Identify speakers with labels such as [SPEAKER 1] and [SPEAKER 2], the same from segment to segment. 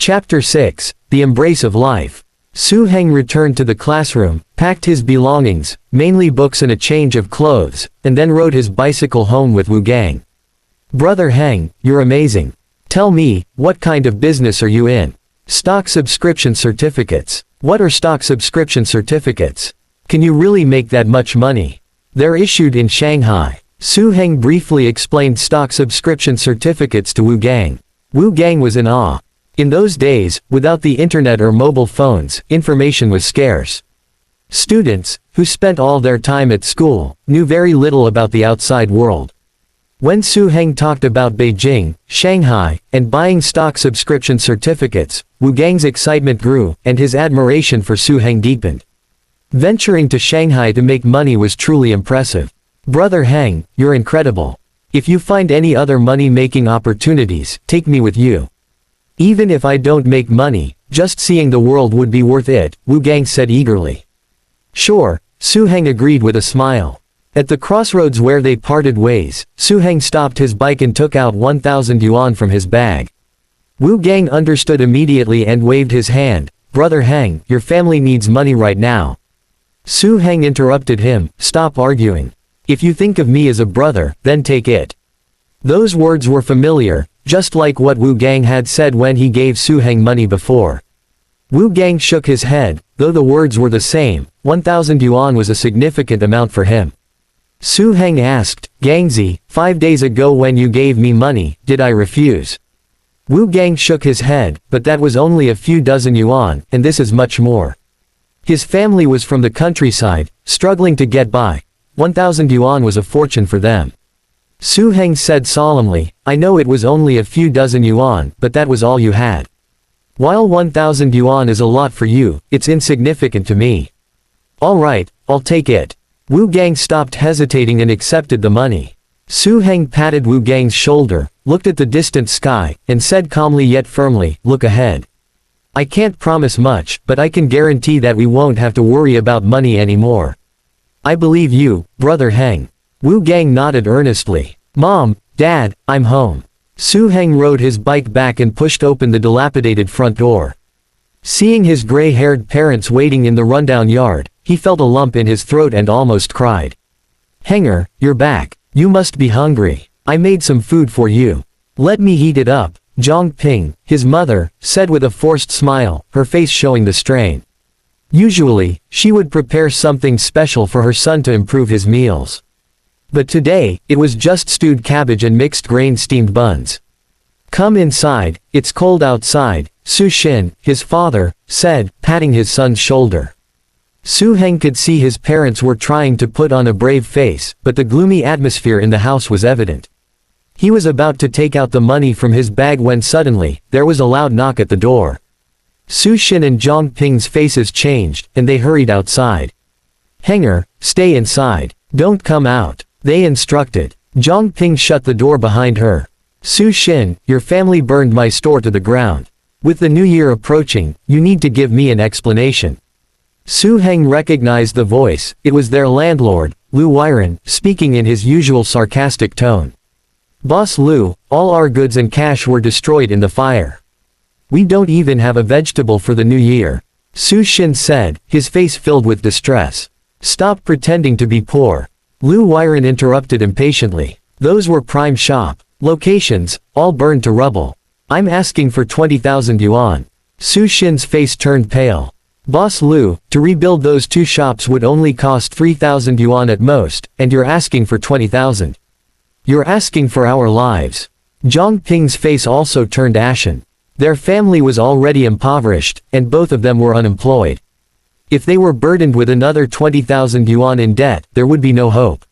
[SPEAKER 1] Chapter 6, The Embrace of Life. Su Heng returned to the classroom, packed his belongings, mainly books and a change of clothes, and then rode his bicycle home with Wu Gang. "Brother Heng, you're amazing. Tell me, what kind of business are you in?" "Stock subscription certificates." "What are stock subscription certificates? Can you really make that much money?" "They're issued in Shanghai." Su Heng briefly explained stock subscription certificates to Wu Gang. Wu Gang was in awe. In those days, without the internet or mobile phones, information was scarce. Students, who spent all their time at school, knew very little about the outside world. When Su Heng talked about Beijing, Shanghai, and buying stock subscription certificates, Wu Gang's excitement grew, and his admiration for Su Heng deepened. Venturing to Shanghai to make money was truly impressive. "Brother Heng, you're incredible. If you find any other money-making opportunities, take me with you. Even if I don't make money, just seeing the world would be worth it," Wu Gang said eagerly. "Sure," Su Heng agreed with a smile. At the crossroads where they parted ways, Su Heng stopped his bike and took out 1,000 yuan from his bag. Wu Gang understood immediately and waved his hand. "Brother Heng, your family needs money right now." Su Heng interrupted him, "Stop arguing. If you think of me as a brother, then take it." Those words were familiar, just like what Wu Gang had said when he gave Su Heng money before. Wu Gang shook his head. Though the words were the same, 1,000 yuan was a significant amount for him. Su Heng asked, "Gangzi, 5 days ago when you gave me money, did I refuse?" Wu Gang shook his head, "But that was only a few dozen yuan, and this is much more." His family was from the countryside, struggling to get by. 1,000 yuan was a fortune for them. Su Heng said solemnly, "I know it was only a few dozen yuan, but that was all you had. While 1,000 yuan is a lot for you, it's insignificant to me." "All right, I'll take it." Wu Gang stopped hesitating and accepted the money. Su Heng patted Wu Gang's shoulder, looked at the distant sky, and said calmly yet firmly, "Look ahead. I can't promise much, but I can guarantee that we won't have to worry about money anymore." "I believe you, Brother Heng." Wu Gang nodded earnestly. "Mom, Dad, I'm home." Su Heng rode his bike back and pushed open the dilapidated front door. Seeing his gray-haired parents waiting in the rundown yard, he felt a lump in his throat and almost cried. "Henger, you're back. You must be hungry. I made some food for you. Let me heat it up," Zhang Ping, his mother, said with a forced smile, her face showing the strain. Usually, she would prepare something special for her son to improve his meals. But today, it was just stewed cabbage and mixed grain steamed buns. "Come inside, it's cold outside," Su Xin, his father, said, patting his son's shoulder. Su Heng could see his parents were trying to put on a brave face, but the gloomy atmosphere in the house was evident. He was about to take out the money from his bag when suddenly, there was a loud knock at the door. Su Xin and Zhang Ping's faces changed, and they hurried outside. "Henger, stay inside. Don't come out," they instructed. Zhang Ping shut the door behind her. "Su Xin, your family burned my store to the ground. With the new year approaching, you need to give me an explanation." Su Heng recognized the voice. It was their landlord, Lu Weiren, speaking in his usual sarcastic tone. "Boss Lu, all our goods and cash were destroyed in the fire. We don't even have a vegetable for the new year," Su Xin said, his face filled with distress. "Stop pretending to be poor." Lu Weiren interrupted impatiently. "Those were prime shop locations, all burned to rubble. I'm asking for 20,000 yuan." Su Xin's face turned pale. "Boss Lu, to rebuild those 2 shops would only cost 3,000 yuan at most, and you're asking for 20,000. You're asking for our lives." Zhang Ping's face also turned ashen. Their family was already impoverished, and both of them were unemployed. If they were burdened with another 20,000 yuan in debt, there would be no hope.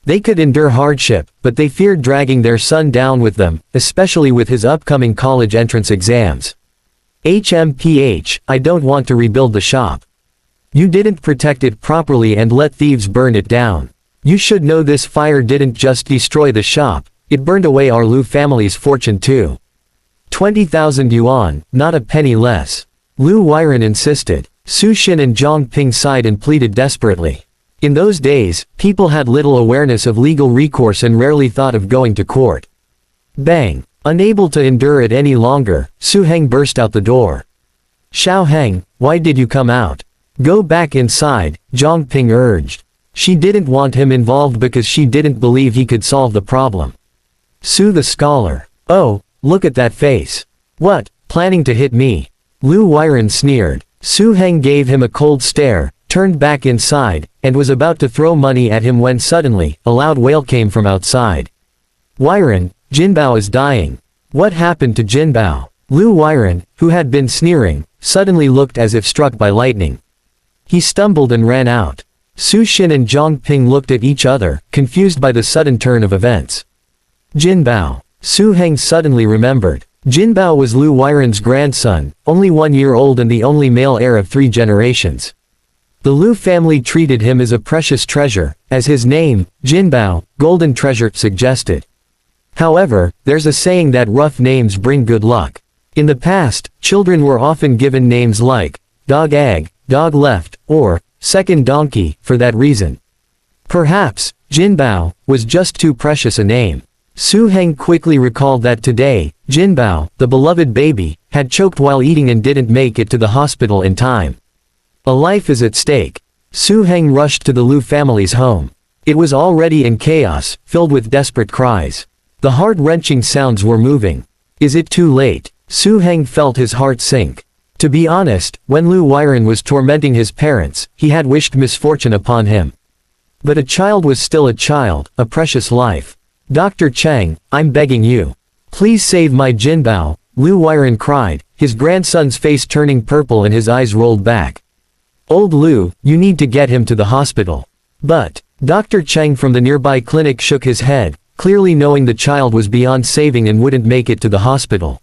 [SPEAKER 1] They could endure hardship, but they feared dragging their son down with them, especially with his upcoming college entrance exams. "HMPH, I don't want to rebuild the shop. You didn't protect it properly and let thieves burn it down. You should know this fire didn't just destroy the shop, it burned away our Lu family's fortune too. 20,000 yuan, not a penny less." Lu Weiren insisted. Su Xin and Zhang Ping sighed and pleaded desperately. In those days, people had little awareness of legal recourse and rarely thought of going to court. Bang! Unable to endure it any longer, Su Heng burst out the door. Xiao Heng, why did you come out? Go back inside, Zhang Ping urged. She didn't want him involved because she didn't believe he could solve the problem. Su the scholar. Oh, look at that face. What, planning to hit me? Lu Weiren sneered. Su Heng gave him a cold stare, turned back inside, and was about to throw money at him when suddenly, a loud wail came from outside. Weiren, Jinbao is dying. What happened to Jinbao? Lu Weiren, who had been sneering, suddenly looked as if struck by lightning. He stumbled and ran out. Su Xin and Zhang Ping looked at each other, confused by the sudden turn of events. Jinbao. Su Heng suddenly remembered. Jinbao was Lu Weiren's grandson, only 1 year old and the only male heir of 3 generations. The Lu family treated him as a precious treasure, as his name, Jinbao, golden treasure, suggested. However, there's a saying that rough names bring good luck. In the past, children were often given names like, dog egg, dog left, or, second donkey, for that reason. Perhaps, Jinbao, was just too precious a name. Su Heng quickly recalled that today, Jinbao, the beloved baby, had choked while eating and didn't make it to the hospital in time. A life is at stake. Su Heng rushed to the Lu family's home. It was already in chaos, filled with desperate cries. The heart-wrenching sounds were moving. Is it too late? Su Heng felt his heart sink. To be honest, when Lu Weiren was tormenting his parents, he had wished misfortune upon him. But a child was still a child, a precious life. Dr. Cheng, I'm begging you. Please save my Jinbao, Lu Weiren cried, his grandson's face turning purple and his eyes rolled back. Old Lu, you need to get him to the hospital. But, Dr. Cheng from the nearby clinic shook his head, clearly knowing the child was beyond saving and wouldn't make it to the hospital.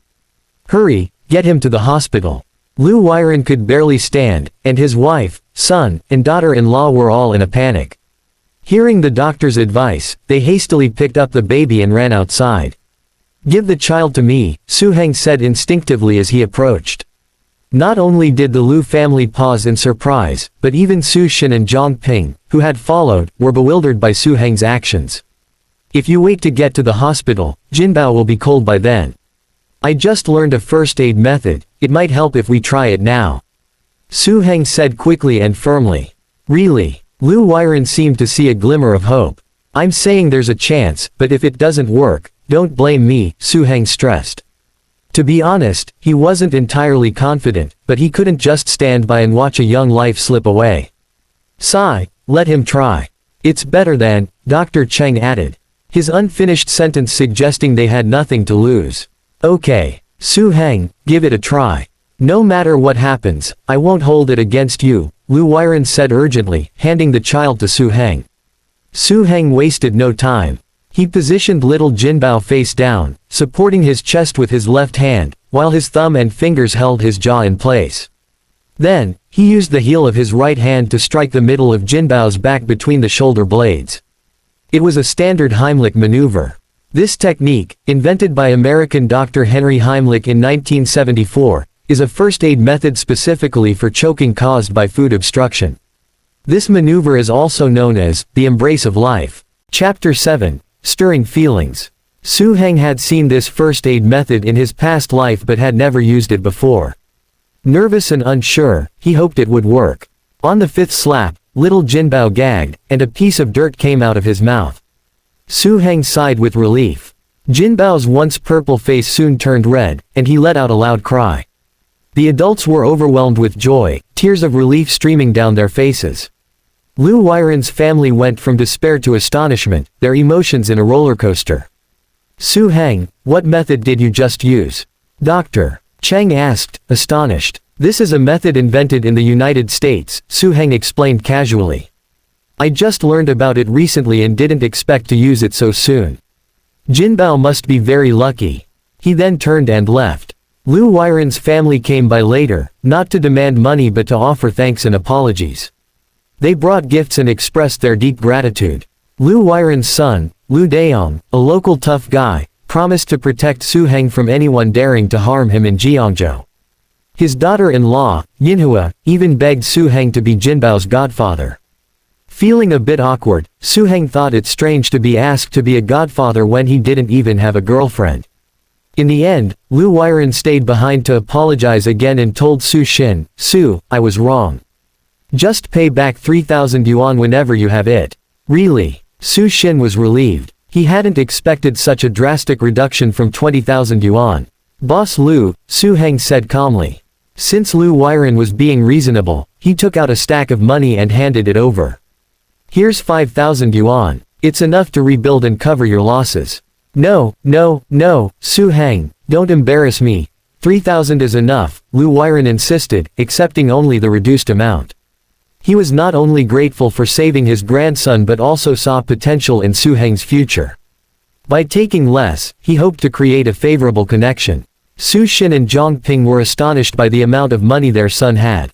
[SPEAKER 1] Hurry, get him to the hospital. Lu Weiren could barely stand, and his wife, son, and daughter-in-law were all in a panic. Hearing the doctor's advice, they hastily picked up the baby and ran outside. Give the child to me, Su Heng said instinctively as he approached. Not only did the Lu family pause in surprise, but even Su Xin and Zhang Ping, who had followed, were bewildered by Su Heng's actions. If you wait to get to the hospital, Jinbao will be cold by then. I just learned a first aid method, it might help if we try it now. Su Heng said quickly and firmly. Really? Lu Weiren seemed to see a glimmer of hope. I'm saying there's a chance, but if it doesn't work, don't blame me, Su Heng stressed. To be honest, he wasn't entirely confident, but he couldn't just stand by and watch a young life slip away. Sigh, let him try. It's better than, Dr. Cheng added. His unfinished sentence suggesting they had nothing to lose. Okay, Su Heng, give it a try. No matter what happens, I won't hold it against you, Lu Weiren said urgently, handing the child to Su Heng. Su Heng wasted no time. He positioned little Jinbao face down, supporting his chest with his left hand, while his thumb and fingers held his jaw in place. Then, he used the heel of his right hand to strike the middle of Jinbao's back between the shoulder blades. It was a standard Heimlich maneuver. This technique, invented by American Dr. Henry Heimlich in 1974, is a first aid method specifically for choking caused by food obstruction. This maneuver is also known as the embrace of life. Chapter 7. Stirring Feelings. Su Heng had seen this first aid method in his past life but had never used it before. Nervous and unsure, he hoped it would work. On the 5th slap, little Jinbao gagged, and a piece of dirt came out of his mouth. Su Heng sighed with relief. Jinbao's once purple face soon turned red, and he let out a loud cry. The adults were overwhelmed with joy, tears of relief streaming down their faces. Lu Weiren's family went from despair to astonishment, their emotions in a roller coaster. Su Heng, what method did you just use? Dr. Cheng asked, astonished. This is a method invented in the United States, Su Heng explained casually. I just learned about it recently and didn't expect to use it so soon. Jinbao must be very lucky. He then turned and left. Lu Weiren's family came by later, not to demand money but to offer thanks and apologies. They brought gifts and expressed their deep gratitude. Lu Weiren's son, Lu Daong, a local tough guy, promised to protect Su Heng from anyone daring to harm him in Jiangzhou. His daughter-in-law, Yinhua, even begged Su Heng to be Jinbao's godfather. Feeling a bit awkward, Su Heng thought it strange to be asked to be a godfather when he didn't even have a girlfriend. In the end, Lu Weiren stayed behind to apologize again and told Su Xin, "Su, I was wrong. Just pay back 3,000 yuan whenever you have it." "Really?" Su Xin was relieved. He hadn't expected such a drastic reduction from 20,000 yuan. "Boss Lu," Su Heng said calmly. Since Lu Weiren was being reasonable, he took out a stack of money and handed it over. "Here's 5,000 yuan. It's enough to rebuild and cover your losses." "No, no, no, Su Heng, don't embarrass me. 3,000 is enough," Lu Weiren insisted, accepting only the reduced amount. He was not only grateful for saving his grandson but also saw potential in Su Heng's future. By taking less, he hoped to create a favorable connection. Su Xin and Zhang Ping were astonished by the amount of money their son had.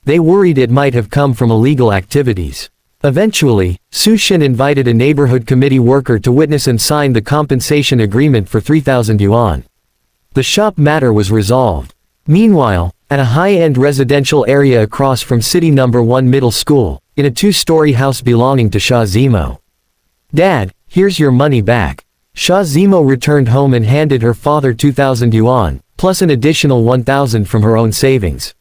[SPEAKER 1] They worried it might have come from illegal activities. Eventually, Su Xin invited a neighborhood committee worker to witness and sign the compensation agreement for 3,000 yuan. The shop matter was resolved. Meanwhile, at a high-end residential area across from City No. 1 Middle School, in a two-story house belonging to Sha Zimo. "Dad, here's your money back." Sha Zimo returned home and handed her father 2,000 yuan, plus an additional 1,000 from her own savings.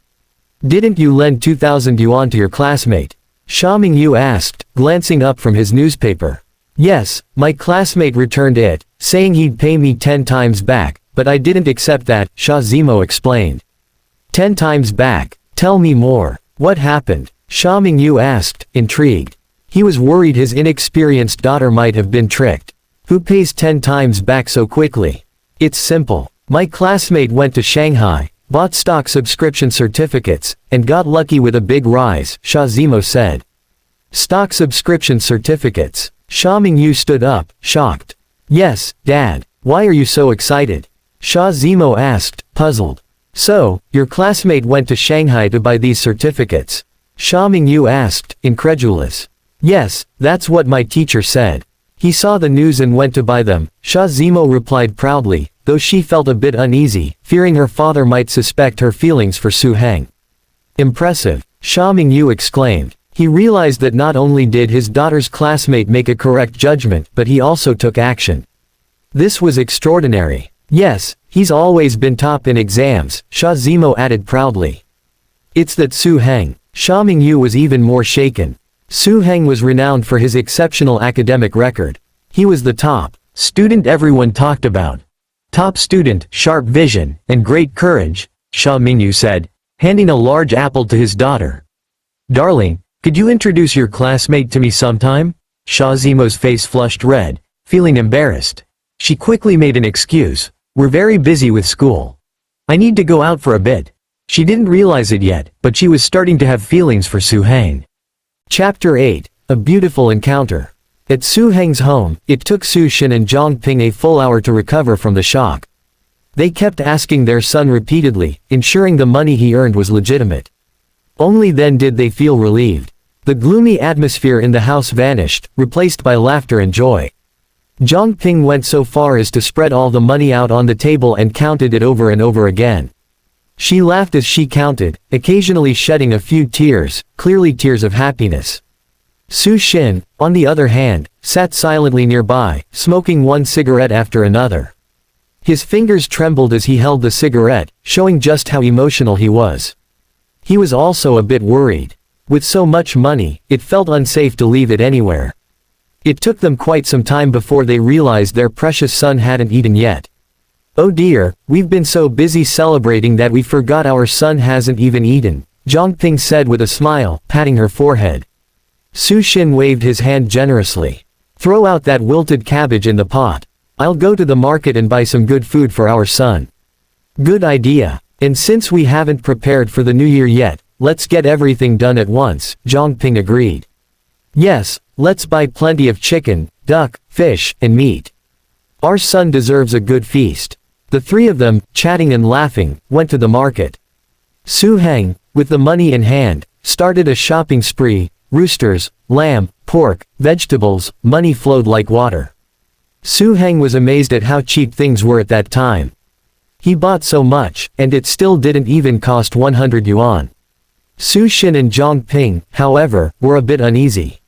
[SPEAKER 1] "Didn't you lend 2,000 yuan to your classmate?" Sha Mingyu asked, glancing up from his newspaper. "Yes, my classmate returned it, saying he'd pay me 10 times back, but I didn't accept that," Sha Zimo explained. 10 times back? Tell me more. What happened?" Sha Mingyu asked, intrigued. He was worried his inexperienced daughter might have been tricked. "Who pays 10 times back so quickly?" "It's simple. My classmate went to Shanghai, bought stock subscription certificates, and got lucky with a big rise," Sha Zimo said. "Stock subscription certificates?" Sha Mingyu stood up, shocked. "Yes, Dad. Why are you so excited?" Sha Zimo asked, puzzled. "So, your classmate went to Shanghai to buy these certificates?" Sha Mingyu asked, incredulous. "Yes, that's what my teacher said. He saw the news and went to buy them," Sha Zimo replied proudly, though she felt a bit uneasy, fearing her father might suspect her feelings for Su Heng. "Impressive," Sha Mingyu exclaimed. He realized that not only did his daughter's classmate make a correct judgment, but he also took action. This was extraordinary. "Yes, he's always been top in exams," Sha Zimo added proudly. "It's that Su Heng." Sha Mingyu was even more shaken. Su Heng was renowned for his exceptional academic record. He was the top student everyone talked about. "Top student, sharp vision, and great courage," Sha Mingyu said, handing a large apple to his daughter. "Darling, could you introduce your classmate to me sometime?" Sha Zimo's face flushed red, feeling embarrassed. She quickly made an excuse. "We're very busy with school. I need to go out for a bit." She didn't realize it yet, but she was starting to have feelings for Su Heng. Chapter 8, A Beautiful Encounter. At Su Heng's home, it took Su Xin and Zhang Ping a full hour to recover from the shock. They kept asking their son repeatedly, ensuring the money he earned was legitimate. Only then did they feel relieved. The gloomy atmosphere in the house vanished, replaced by laughter and joy. Zhang Ping went so far as to spread all the money out on the table and counted it over and over again. She laughed as she counted, occasionally shedding a few tears, clearly tears of happiness. Su Xin, on the other hand, sat silently nearby, smoking one cigarette after another. His fingers trembled as he held the cigarette, showing just how emotional he was. He was also a bit worried. With so much money, it felt unsafe to leave it anywhere. It took them quite some time before they realized their precious son hadn't eaten yet. "Oh dear, we've been so busy celebrating that we forgot our son hasn't even eaten," Zhang Ping said with a smile, patting her forehead. Su Xin waved his hand generously. "Throw out that wilted cabbage in the pot. I'll go to the market and buy some good food for our son." "Good idea. And since we haven't prepared for the new year yet, let's get everything done at once," Zhang Ping agreed. "Yes, let's buy plenty of chicken, duck, fish, and meat. Our son deserves a good feast." The three of them, chatting and laughing, went to the market. Su Heng, with the money in hand, started a shopping spree. Roosters, lamb, pork, vegetables, money flowed like water. Su Heng was amazed at how cheap things were at that time. He bought so much, and it still didn't even cost 100 yuan. Su Xin and Zhang Ping, however, were a bit uneasy.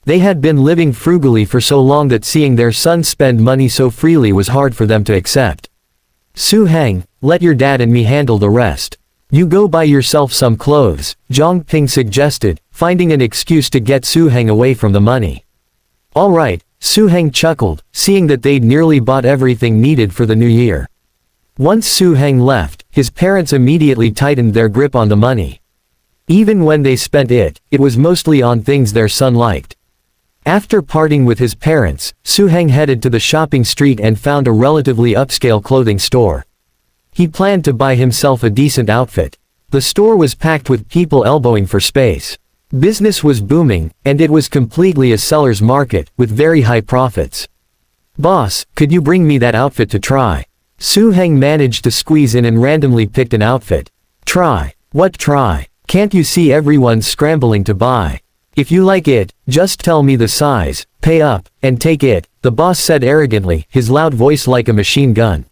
[SPEAKER 1] They had been living frugally for so long that seeing their son spend money so freely was hard for them to accept. Su-heng, let your dad and me handle the rest. You go buy yourself some clothes, Zhang Ping suggested, finding an excuse to get Su-heng away from the money. All right, Su-heng chuckled, seeing that they'd nearly bought everything needed for the new year. Once Su-heng left, his parents immediately tightened their grip on the money. Even when they spent it, it was mostly on things their son liked. After parting with his parents, Su-heng headed to the shopping street and found a relatively upscale clothing store. He planned to buy himself a decent outfit. The store was packed with people elbowing for space. Business was booming, and it was completely a seller's market, with very high profits. Boss, could you bring me that outfit to try? Su-heng managed to squeeze in and randomly picked an outfit. Try? What try? Can't you see everyone's scrambling to buy? If you like it, just tell me the size, pay up, and take it, the boss said arrogantly, his loud voice like a machine gun.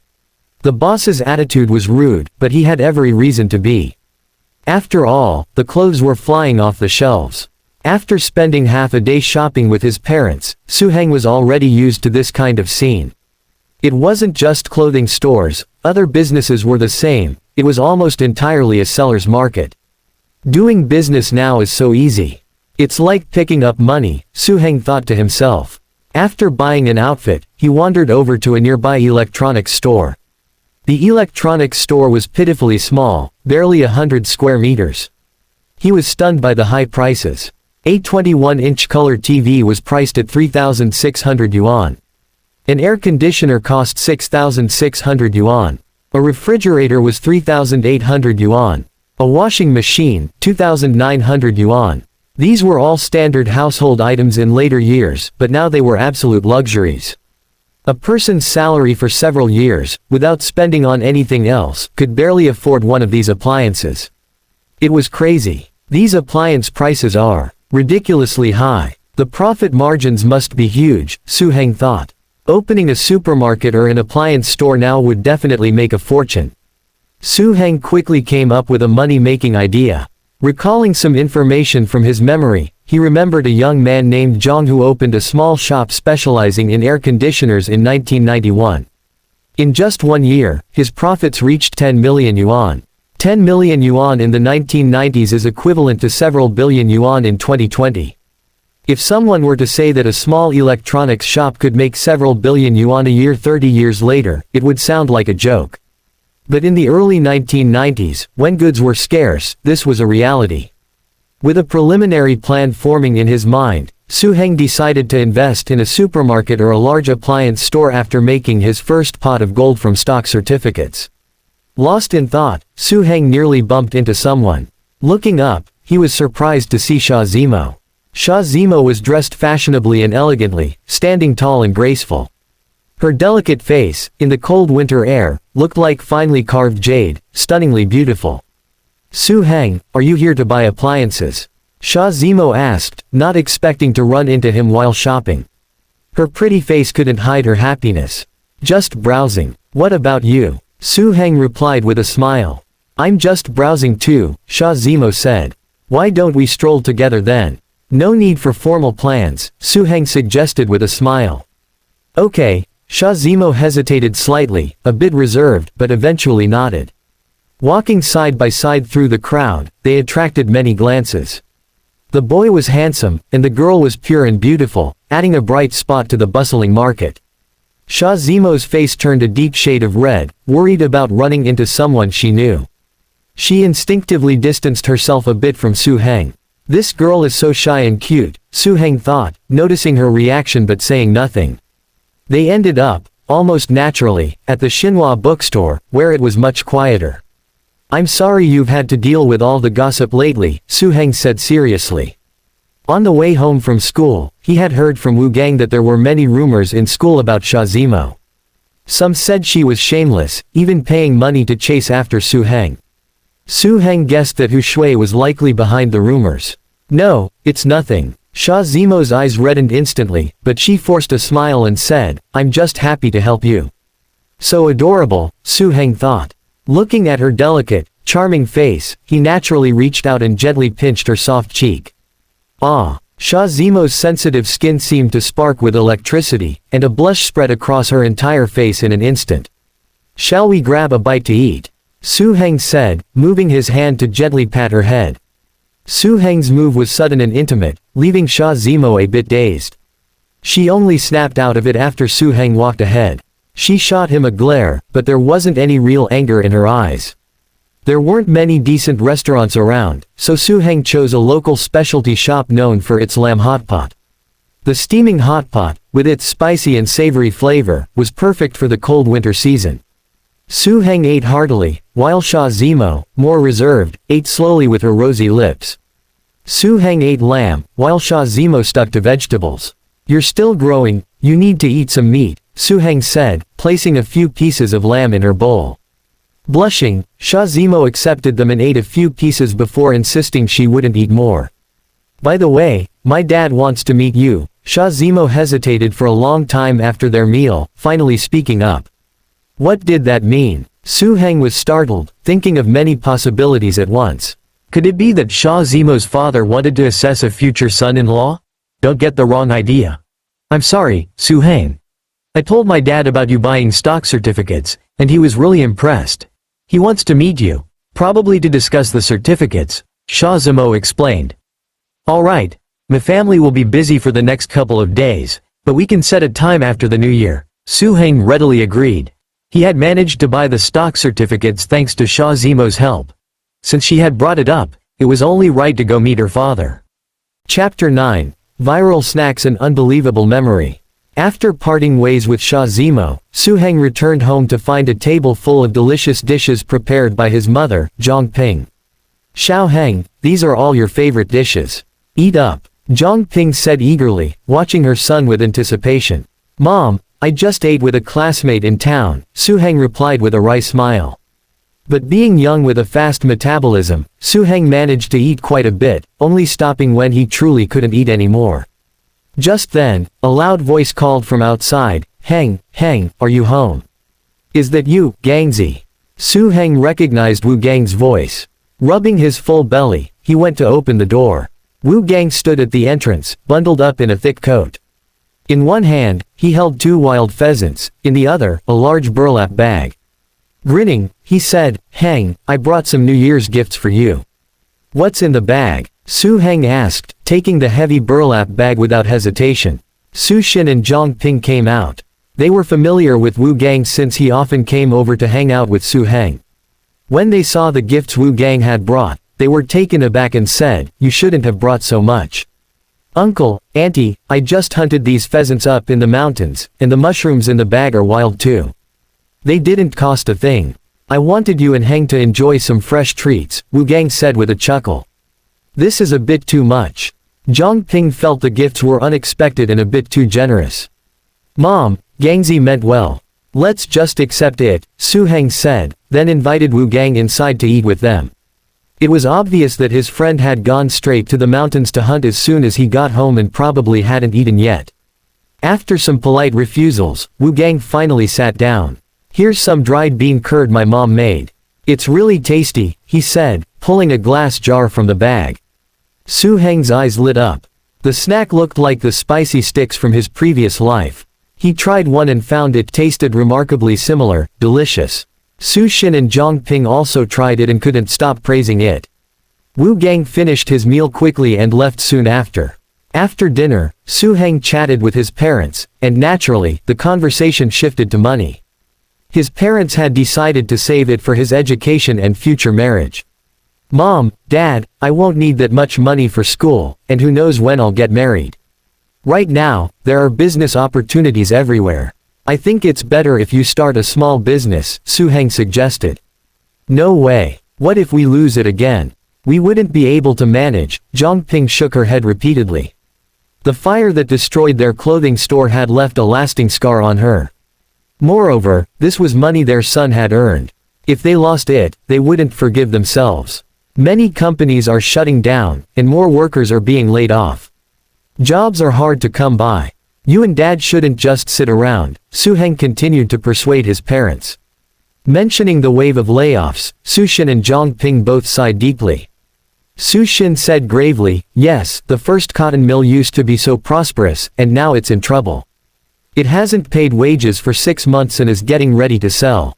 [SPEAKER 1] The boss's attitude was rude, but he had every reason to be. After all, the clothes were flying off the shelves. After spending half a day shopping with his parents, Su-heng was already used to this kind of scene. It wasn't just clothing stores, other businesses were the same, it was almost entirely a seller's market. Doing business now is so easy. It's like picking up money, Su-heng thought to himself. After buying an outfit, he wandered over to a nearby electronics store. The electronics store was pitifully small, barely 100 square meters. He was stunned by the high prices. A 21-inch color TV was priced at 3,600 yuan. An air conditioner cost 6,600 yuan. A refrigerator was 3,800 yuan. A washing machine, 2,900 yuan. These were all standard household items in later years, but now they were absolute luxuries. A person's salary for several years, without spending on anything else, could barely afford one of these appliances. It was crazy. These appliance prices are ridiculously high. The profit margins must be huge, Su-heng thought. Opening a supermarket or an appliance store now would definitely make a fortune. Su-heng quickly came up with a money-making idea. Recalling some information from his memory, he remembered a young man named Zhang who opened a small shop specializing in air conditioners in 1991. In just 1 year, his profits reached 10 million yuan. 10 million yuan in the 1990s is equivalent to several billion yuan in 2020. If someone were to say that a small electronics shop could make several billion yuan a year 30 years later, it would sound like a joke. But in the early 1990s, when goods were scarce, this was a reality. With a preliminary plan forming in his mind, Su-heng decided to invest in a supermarket or a large appliance store after making his first pot of gold from stock certificates. Lost in thought, Su-heng nearly bumped into someone. Looking up, he was surprised to see Sha Zimo. Sha Zimo was dressed fashionably and elegantly, standing tall and graceful. Her delicate face, in the cold winter air, looked like finely carved jade, stunningly beautiful. Su-heng, are you here to buy appliances? Sha Zimo asked, not expecting to run into him while shopping. Her pretty face couldn't hide her happiness. Just browsing. What about you? Su-heng replied with a smile. I'm just browsing too, Sha Zimo said. Why don't we stroll together then? No need for formal plans, Su-heng suggested with a smile. Okay. Sha Zimo hesitated slightly, a bit reserved, but eventually nodded. Walking side by side through the crowd, they attracted many glances. The boy was handsome, and the girl was pure and beautiful, adding a bright spot to the bustling market. Sha Zimo's face turned a deep shade of red, worried about running into someone she knew. She instinctively distanced herself a bit from Su-heng. This girl is so shy and cute, Su-heng thought, noticing her reaction but saying nothing. They ended up, almost naturally, at the Xinhua bookstore, where it was much quieter. I'm sorry you've had to deal with all the gossip lately, Su-heng said seriously. On the way home from school, he had heard from Wu Gang that there were many rumors in school about Sha Zimo. Some said she was shameless, even paying money to chase after Su-heng. Su-heng guessed that Hu Shui was likely behind the rumors. No, it's nothing. Sha Zimo's eyes reddened instantly, but she forced a smile and said, I'm just happy to help you. So adorable, Su-heng thought. Looking at her delicate, charming face, he naturally reached out and gently pinched her soft cheek. Ah! Sha Zimo's sensitive skin seemed to spark with electricity, and a blush spread across her entire face in an instant. Shall we grab a bite to eat? Su Heng said, moving his hand to gently pat her head. Su Heng's move was sudden and intimate, leaving Sha Zimo a bit dazed. She only snapped out of it after Su Heng walked ahead. She shot him a glare, but there wasn't any real anger in her eyes. There weren't many decent restaurants around, so Su Heng chose a local specialty shop known for its lamb hotpot. The steaming hotpot, with its spicy and savory flavor, was perfect for the cold winter season. Su Heng ate heartily, while Sha Zimo, more reserved, ate slowly with her rosy lips. Su Heng ate lamb, while Sha Zimo stuck to vegetables. You're still growing, you need to eat some meat, Su Heng said, placing a few pieces of lamb in her bowl. Blushing, Sha Zimo accepted them and ate a few pieces before insisting she wouldn't eat more. By the way, my dad wants to meet you. Sha Zimo hesitated for a long time after their meal, finally speaking up. What did that mean? Su Heng was startled, thinking of many possibilities at once. Could it be that Sha Zimo's father wanted to assess a future son-in-law? Don't get the wrong idea. I'm sorry, Su Heng. I told my dad about you buying stock certificates, and he was really impressed. He wants to meet you, probably to discuss the certificates, Sha Zimo explained. Alright, my family will be busy for the next couple of days, but we can set a time after the new year, Su Heng readily agreed. He had managed to buy the stock certificates thanks to Sha Zimo's help. Since she had brought it up, it was only right to go meet her father. Chapter 9. Viral Snacks and Unbelievable Memory. After parting ways with Sha Zimo, Su Heng returned home to find a table full of delicious dishes prepared by his mother, Zhang Ping. Xiao Heng, these are all your favorite dishes. Eat up, Zhang Ping said eagerly, watching her son with anticipation. Mom, I just ate with a classmate in town, Su Heng replied with a wry smile. But being young with a fast metabolism, Su Heng managed to eat quite a bit, only stopping when he truly couldn't eat anymore. Just then, a loud voice called from outside, Heng, are you home? Is that you, Gangzi? Su Heng recognized Wu Gang's voice. Rubbing his full belly, he went to open the door. Wu Gang stood at the entrance, bundled up in a thick coat. In one hand, he held 2 wild pheasants, in the other, a large burlap bag. Grinning, he said, Heng, I brought some New Year's gifts for you. What's in the bag? Su Heng asked, taking the heavy burlap bag without hesitation. Su Xin and Zhang Ping came out. They were familiar with Wu Gang since he often came over to hang out with Su Heng. When they saw the gifts Wu Gang had brought, they were taken aback and said, you shouldn't have brought so much. Uncle, Auntie, I just hunted these pheasants up in the mountains, and the mushrooms in the bag are wild too. They didn't cost a thing. I wanted you and Heng to enjoy some fresh treats, Wu Gang said with a chuckle. This is a bit too much. Zhang Ping felt the gifts were unexpected and a bit too generous. Mom, Gangzi meant well. Let's just accept it, Su Heng said, then invited Wu Gang inside to eat with them. It was obvious that his friend had gone straight to the mountains to hunt as soon as he got home and probably hadn't eaten yet. After some polite refusals, Wu Gang finally sat down. Here's some dried bean curd my mom made. It's really tasty, he said, pulling a glass jar from the bag. Su Heng's eyes lit up. The snack looked like the spicy sticks from his previous life. He tried one and found it tasted remarkably similar, delicious. Su Xin and Zhang Ping also tried it and couldn't stop praising it. Wu Gang finished his meal quickly and left soon after. After dinner, Su Heng chatted with his parents, and naturally, the conversation shifted to money. His parents had decided to save it for his education and future marriage. Mom, Dad, I won't need that much money for school, and who knows when I'll get married. Right now, there are business opportunities everywhere. I think it's better if you start a small business, Su Heng suggested. No way. What if we lose it again? We wouldn't be able to manage, Zhang Ping shook her head repeatedly. The fire that destroyed their clothing store had left a lasting scar on her. Moreover, this was money their son had earned. If they lost it, they wouldn't forgive themselves. Many companies are shutting down, and more workers are being laid off. Jobs are hard to come by. You and Dad shouldn't just sit around, Su Heng continued to persuade his parents. Mentioning the wave of layoffs, Su Xin and Zhang Ping both sighed deeply. Su Xin said gravely, yes, the first cotton mill used to be so prosperous, and now it's in trouble. It hasn't paid wages for 6 months and is getting ready to sell.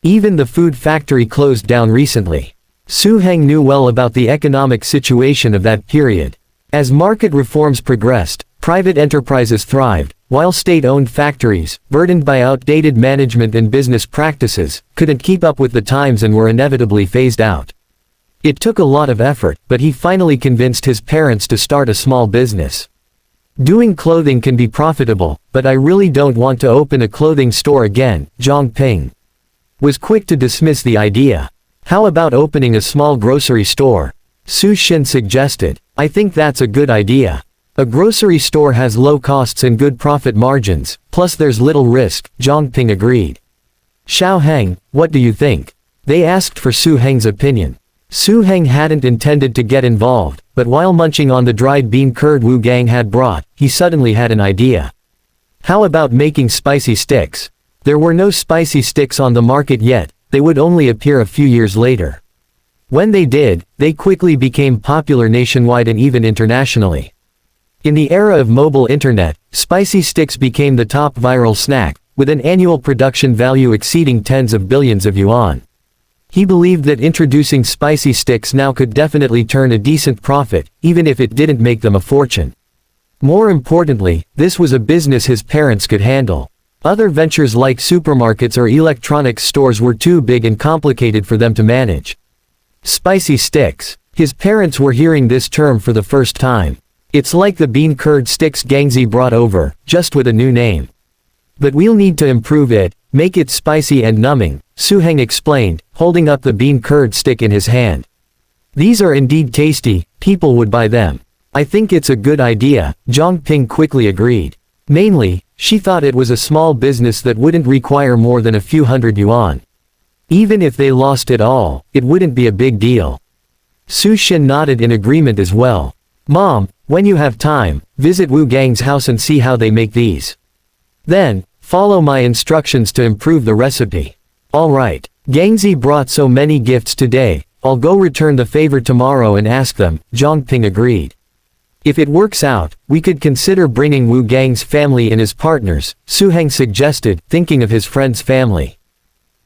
[SPEAKER 1] Even the food factory closed down recently. Su Heng knew well about the economic situation of that period. As market reforms progressed, private enterprises thrived, while state-owned factories, burdened by outdated management and business practices, couldn't keep up with the times and were inevitably phased out. It took a lot of effort, but he finally convinced his parents to start a small business. Doing clothing can be profitable, but I really don't want to open a clothing store again. Zhang Ping was quick to dismiss the idea. How about opening a small grocery store? Su Xin suggested. I think that's a good idea. A grocery store has low costs and good profit margins, plus there's little risk, Zhang Ping agreed. Xiao Heng, what do you think? They asked for Su Heng's opinion. Su Heng hadn't intended to get involved, but while munching on the dried bean curd Wu Gang had brought, he suddenly had an idea. How about making spicy sticks? There were no spicy sticks on the market yet, they would only appear a few years later. When they did, they quickly became popular nationwide and even internationally. In the era of mobile internet, spicy sticks became the top viral snack, with an annual production value exceeding tens of billions of yuan. He believed that introducing spicy sticks now could definitely turn a decent profit, even if it didn't make them a fortune. More importantly, this was a business his parents could handle. Other ventures like supermarkets or electronics stores were too big and complicated for them to manage. Spicy sticks. His parents were hearing this term for the first time. It's like the bean curd sticks Gangzi brought over, just with a new name. But we'll need to improve it, make it spicy and numbing, Su Heng explained, holding up the bean curd stick in his hand. These are indeed tasty, people would buy them. I think it's a good idea, Zhang Ping quickly agreed. Mainly, she thought it was a small business that wouldn't require more than a few hundred yuan. Even if they lost it all, it wouldn't be a big deal. Su Xin nodded in agreement as well. Mom, when you have time, visit Wu Gang's house and see how they make these. Then, follow my instructions to improve the recipe. Alright. Gangzi brought so many gifts today, I'll go return the favor tomorrow and ask them, Zhang Ping agreed. If it works out, we could consider bringing Wu Gang's family in as partners, Su Heng suggested, thinking of his friend's family.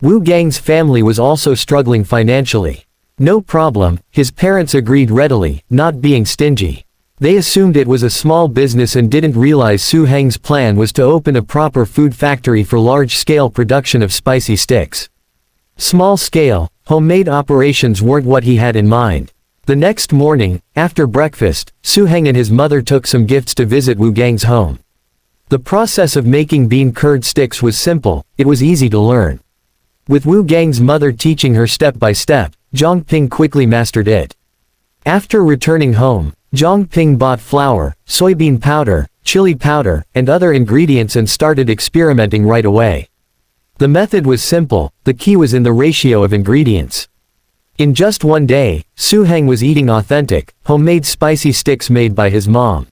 [SPEAKER 1] Wu Gang's family was also struggling financially. No problem, his parents agreed readily, not being stingy. They assumed it was a small business and didn't realize Su Heng's plan was to open a proper food factory for large-scale production of spicy sticks. Small-scale, homemade operations weren't what he had in mind. The next morning, after breakfast, Su Heng and his mother took some gifts to visit Wu Gang's home. The process of making bean curd sticks was simple, it was easy to learn. With Wu Gang's mother teaching her step by step, Zhang Ping quickly mastered it. After returning home, Zhang Ping bought flour, soybean powder, chili powder, and other ingredients and started experimenting right away. The method was simple, the key was in the ratio of ingredients. In just one day, Su Heng was eating authentic, homemade spicy sticks made by his mom.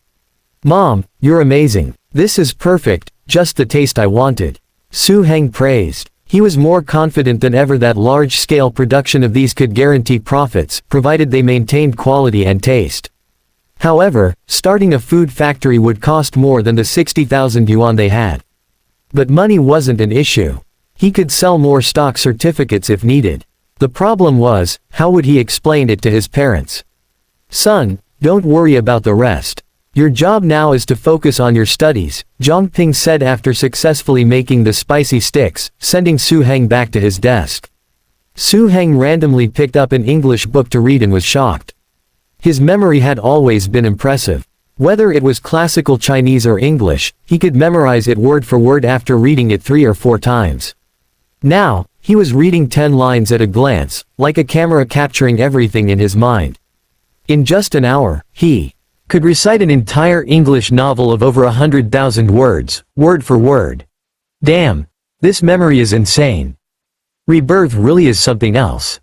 [SPEAKER 1] Mom, you're amazing. This is perfect, just the taste I wanted. Su Heng praised. He was more confident than ever that large-scale production of these could guarantee profits, provided they maintained quality and taste. However, starting a food factory would cost more than the 60,000 yuan they had. But money wasn't an issue. He could sell more stock certificates if needed. The problem was, how would he explain it to his parents? Son, don't worry about the rest. Your job now is to focus on your studies, Zhang Ping said after successfully making the spicy sticks, sending Su Heng back to his desk. Su Heng randomly picked up an English book to read and was shocked. His memory had always been impressive. Whether it was classical Chinese or English, he could memorize it word for word after reading it 3 or 4 times. Now, he was reading 10 lines at a glance, like a camera capturing everything in his mind. In just an hour, he could recite an entire English novel of over 100,000 words, word for word. Damn, this memory is insane. Rebirth really is something else.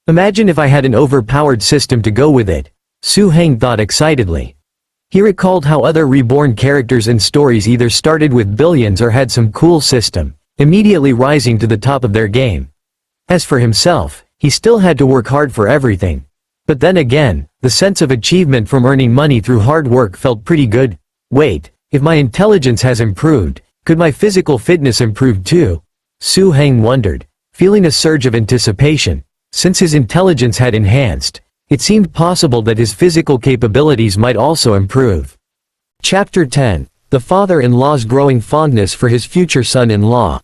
[SPEAKER 1] Imagine if I had an overpowered system to go with it, Su Heng thought excitedly. He recalled how other reborn characters in stories either started with billions or had some cool system, immediately rising to the top of their game. As for himself, he still had to work hard for everything. But then again, the sense of achievement from earning money through hard work felt pretty good. Wait, if my intelligence has improved, could my physical fitness improve too? Su Heng wondered. Feeling a surge of anticipation, since his intelligence had enhanced, it seemed possible that his physical capabilities might also improve. Chapter 10. The father-in-law's growing fondness for his future son-in-law.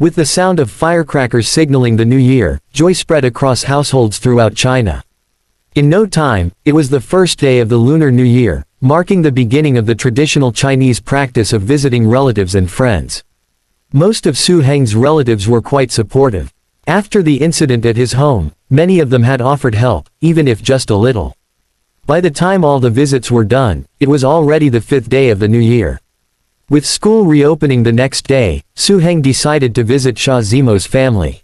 [SPEAKER 1] With the sound of firecrackers signaling the new year, joy spread across households throughout China. In no time, it was the first day of the Lunar New Year, marking the beginning of the traditional Chinese practice of visiting relatives and friends. Most of Su Heng's relatives were quite supportive. After the incident at his home, many of them had offered help, even if just a little. By the time all the visits were done, it was already the 5th day of the new year. With school reopening the next day, Su Heng decided to visit Sha Zimo's family.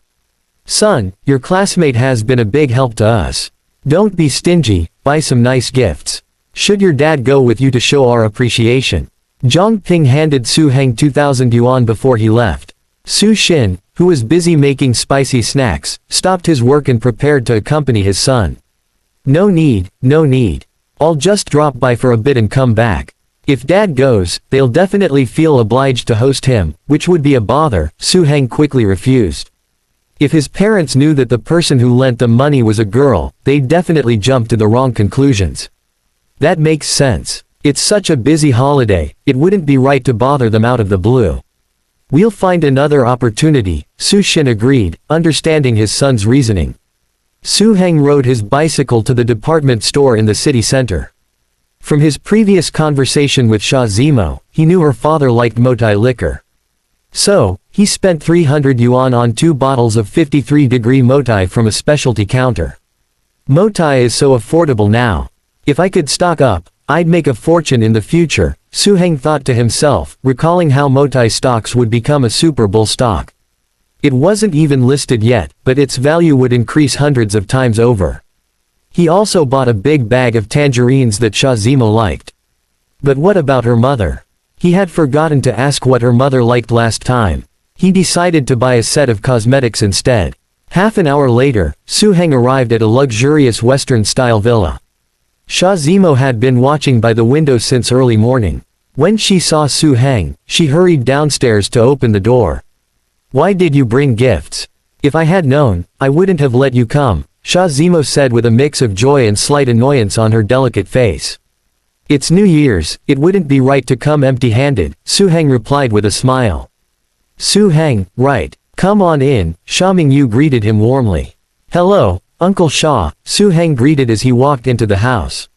[SPEAKER 1] "Son, your classmate has been a big help to us. Don't be stingy, buy some nice gifts. Should your dad go with you to show our appreciation?" Zhang Ping handed Su Heng 2,000 yuan before he left. Su Xin, who was busy making spicy snacks, stopped his work and prepared to accompany his son. "No need, no need. I'll just drop by for a bit and come back. If dad goes, they'll definitely feel obliged to host him, which would be a bother," Su Heng quickly refused. If his parents knew that the person who lent them money was a girl, they'd definitely jump to the wrong conclusions. That makes sense. It's such a busy holiday, it wouldn't be right to bother them out of the blue. "We'll find another opportunity," Su Xin agreed, understanding his son's reasoning. Su Heng rode his bicycle to the department store in the city center. From his previous conversation with Sha Zimo, he knew her father liked Motai liquor. So, he spent 300 yuan on 2 bottles of 53-degree Motai from a specialty counter. Motai is so affordable now. If I could stock up, I'd make a fortune in the future, Su Heng thought to himself, recalling how Motai stocks would become a Super Bull stock. It wasn't even listed yet, but its value would increase hundreds of times over. He also bought a big bag of tangerines that Sha Zimo liked. But what about her mother? He had forgotten to ask what her mother liked last time. He decided to buy a set of cosmetics instead. Half an hour later, Su Heng arrived at a luxurious Western-style villa. Sha Zimo had been watching by the window since early morning. When she saw Su Heng, she hurried downstairs to open the door. "Why did you bring gifts? If I had known, I wouldn't have let you come," Sha Zimo said with a mix of joy and slight annoyance on her delicate face. "It's New Year's, it wouldn't be right to come empty-handed," Su Heng replied with a smile. "Su Heng, right. Come on in," Sha Mingyu greeted him warmly. "Hello, Uncle Sha," Su Heng greeted as he walked into the house.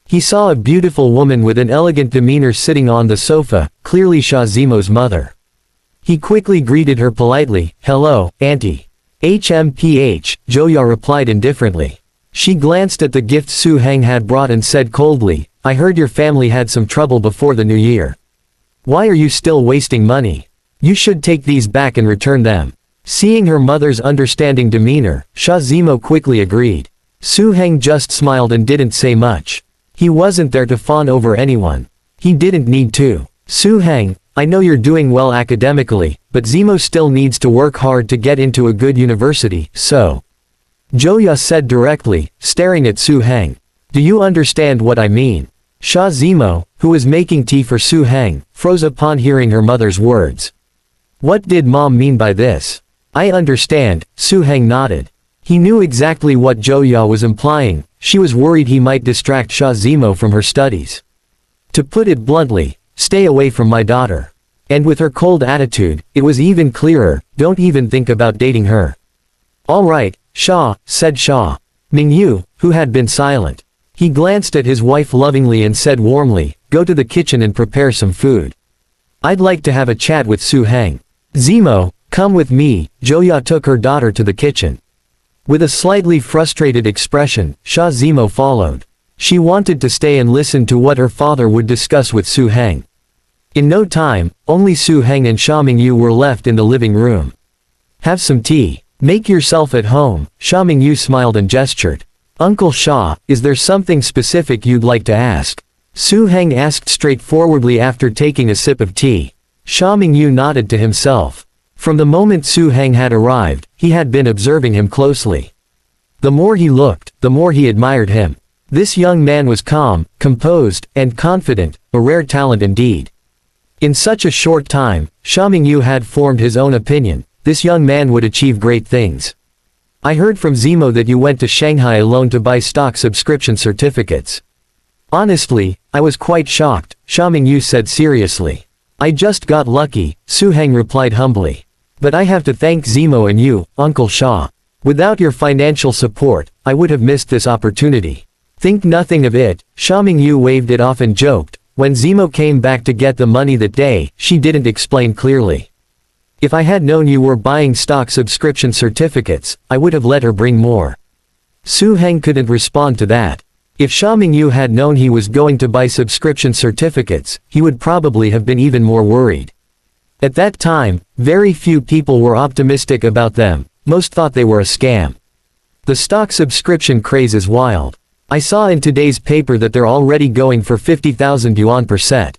[SPEAKER 1] He saw a beautiful woman with an elegant demeanor sitting on the sofa, clearly Sha Zimo's mother. He quickly greeted her politely, "Hello, Auntie." "HMPH," Zhouya replied indifferently. She glanced at the gift Su Heng had brought and said coldly, "I heard your family had some trouble before the new year. Why are you still wasting money? You should take these back and return them." Seeing her mother's understanding demeanor, Sha Zimo quickly agreed. Su Heng just smiled and didn't say much. He wasn't there to fawn over anyone. He didn't need to. "Su Heng, I know you're doing well academically, but Zimo still needs to work hard to get into a good university, so." Zhouya said directly, staring at Su Heng. "Do you understand what I mean?" Sha Zimo, who was making tea for Su Heng, froze upon hearing her mother's words. What did Mom mean by this? "I understand," Su Heng nodded. He knew exactly what Zhouya was implying. She was worried he might distract Sha Zimo from her studies. To put it bluntly, "Stay away from my daughter." And with her cold attitude, it was even clearer, don't even think about dating her. "All right, Sha," said Sha Mingyu, who had been silent. He glanced at his wife lovingly and said warmly, "Go to the kitchen and prepare some food. I'd like to have a chat with Su Heng." "Zimo, come with me." Zhouya took her daughter to the kitchen. With a slightly frustrated expression, Sha Zimo followed. She wanted to stay and listen to what her father would discuss with Su Heng. In no time, only Su Heng and Sha Mingyu were left in the living room. "Have some tea. Make yourself at home," Sha Mingyu smiled and gestured. "Uncle Sha, is there something specific you'd like to ask?" Su Heng asked straightforwardly after taking a sip of tea. Sha Mingyu nodded to himself. From the moment Su Heng had arrived, he had been observing him closely. The more he looked, the more he admired him. This young man was calm, composed, and confident, a rare talent indeed. In such a short time, Sha Mingyu had formed his own opinion. this young man would achieve great things. I heard from Zemo that you went to Shanghai alone to buy stock subscription certificates. Honestly, I was quite shocked, Xia Mingyu said seriously. I just got lucky, Su Heng replied humbly. But I have to thank Zemo and you, Uncle Xia. Without your financial support, I would have missed this opportunity. Think nothing of it, Xia Mingyu waved it off and joked. When Zemo came back to get the money that day, she didn't explain clearly. If I had known you were buying stock subscription certificates, I would have let her bring more. Su Heng couldn't respond to that. If Xia Mingyu had known he was going to buy subscription certificates, he would probably have been even more worried. At that time, very few people were optimistic about them, most thought they were a scam. The stock subscription craze is wild. I saw in today's paper that they're already going for 50,000 yuan per set.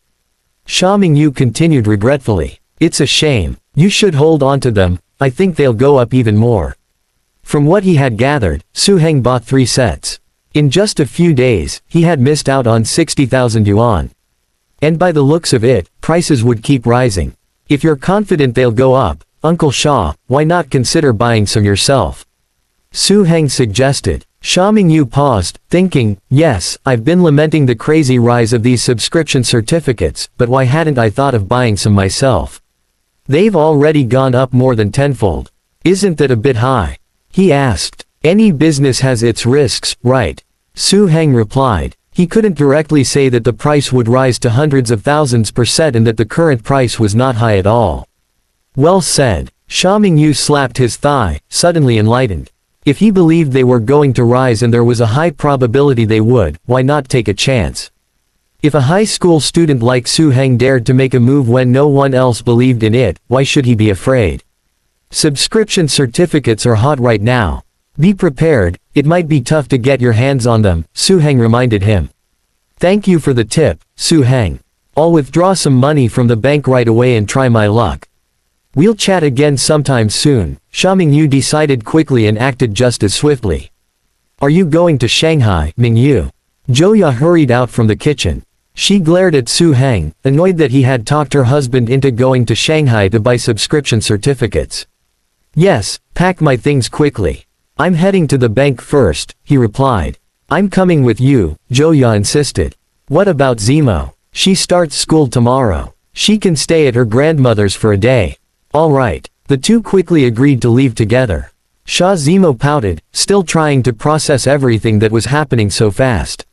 [SPEAKER 1] Xia Mingyu continued regretfully. It's a shame. You should hold on to them, I think they'll go up even more. From what he had gathered, Su Heng bought 3 sets. In just a few days, he had missed out on 60,000 yuan. And by the looks of it, prices would keep rising. If you're confident they'll go up, Uncle Xia, why not consider buying some yourself? Su Heng suggested. Xia Mingyu paused, thinking, yes, I've been lamenting the crazy rise of these subscription certificates, but why hadn't I thought of buying some myself? They've already gone up more than tenfold. Isn't that a bit high? He asked. Any business has its risks, right? Su Heng replied. He couldn't directly say that the price would rise to hundreds of thousands per set and that the current price was not high at all. Well said. Xia Mingyu slapped his thigh, suddenly enlightened. If he believed they were going to rise and there was a high probability they would, why not take a chance? If a high school student like Su Heng dared to make a move when no one else believed in it, why should he be afraid? Subscription certificates are hot right now. Be prepared, it might be tough to get your hands on them, Su Heng reminded him. Thank you for the tip, Su Heng. I'll withdraw some money from the bank right away and try my luck. We'll chat again sometime soon, Xia Mingyu decided quickly and acted just as swiftly. Are you going to Shanghai, Mingyu? Joya hurried out from the kitchen. She glared at Su Heng, annoyed that he had talked her husband into going to Shanghai to buy subscription certificates. Yes, pack my things quickly. I'm heading to the bank first, he replied. I'm coming with you, Joya insisted. What about Zemo? She starts school tomorrow. She can stay at her grandmother's for a day. All right. The two quickly agreed to leave together. Zemo pouted, still trying to process everything that was happening so fast.